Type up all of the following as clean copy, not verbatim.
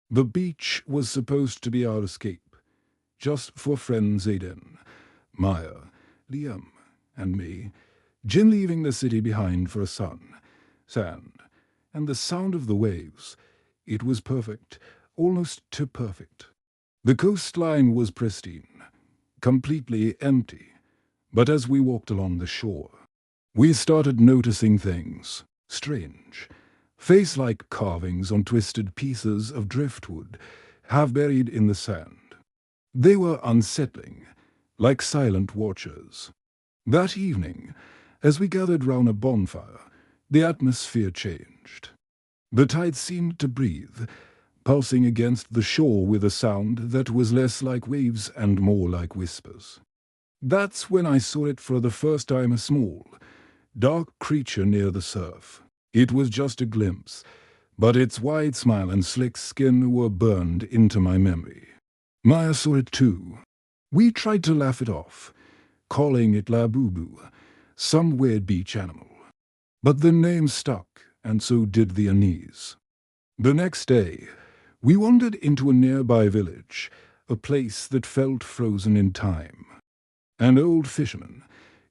The beach was supposed to be our escape, just for friends Aiden, Maya, Liam, and me, Jin leaving the city behind for a sun, sand, and the sound of the waves. It was perfect, almost too perfect. The coastline was pristine, completely empty, but as we walked along the shore, we started noticing things strange, face-like carvings on twisted pieces of driftwood, half buried in the sand. They were unsettling, like silent watchers. That evening, as we gathered round a bonfire, the atmosphere changed. The tide seemed to breathe, pulsing against the shore with a sound that was less like waves and more like whispers. That's when I saw it for the first time, a small, dark creature near the surf. It was just a glimpse, but its wide smile and slick skin were burned into my memory. Maya saw it too. We tried to laugh it off, calling it Labubu, some weird beach animal. But the name stuck, and so did the unease. The next day, we wandered into a nearby village, a place that felt frozen in time. An old fisherman,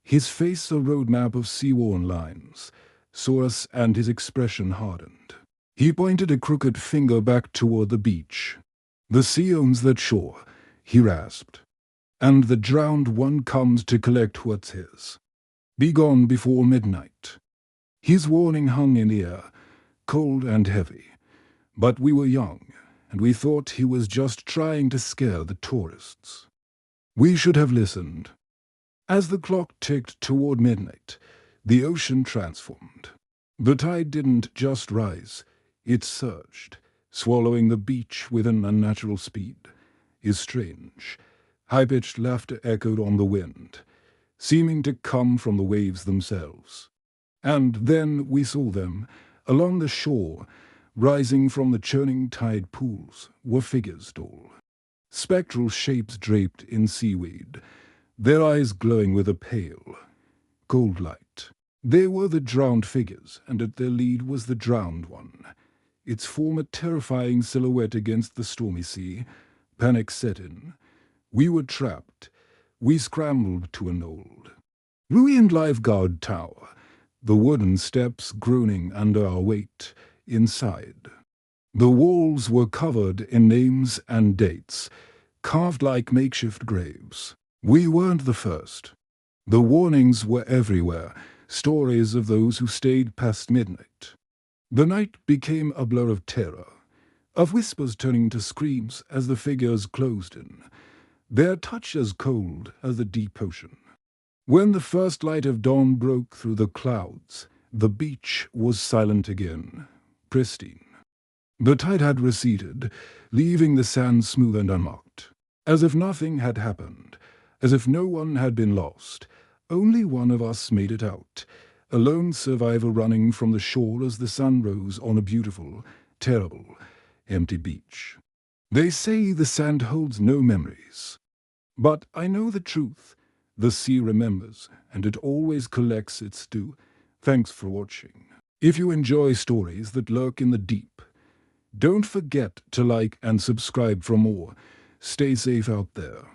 his face a road map of sea-worn lines, saw us and his expression hardened. He pointed a crooked finger back toward the beach. "The sea owns that shore," he rasped, "and the drowned one comes to collect what's his. Be gone before midnight." His warning hung in the air, cold and heavy. But we were young, and we thought he was just trying to scare the tourists. We should have listened. As the clock ticked toward midnight, the ocean transformed. The tide didn't just rise, it surged, swallowing the beach with an unnatural speed. His strange, high-pitched laughter echoed on the wind, seeming to come from the waves themselves. And then we saw them, along the shore, rising from the churning tide pools, were figures tall. Spectral shapes draped in seaweed, their eyes glowing with a pale, cold light. They were the drowned figures, and at their lead was the drowned one. Its form a terrifying silhouette against the stormy sea. Panic set in. We were trapped. We scrambled to an old, ruined lifeguard tower, the wooden steps groaning under our weight. Inside, the walls were covered in names and dates, carved like makeshift graves. We weren't the first. The warnings were everywhere, stories of those who stayed past midnight. The night became a blur of terror, of whispers turning to screams as the figures closed in, their touch as cold as the deep ocean. When the first light of dawn broke through the clouds, the beach was silent again, pristine. The tide had receded, leaving the sand smooth and unmarked, as if nothing had happened, as if no one had been lost. Only one of us made it out, a lone survivor running from the shore as the sun rose on a beautiful, terrible, empty beach. They say the sand holds no memories. But I know the truth. The sea remembers, and it always collects its due. Thanks for watching. If you enjoy stories that lurk in the deep, don't forget to like and subscribe for more. Stay safe out there.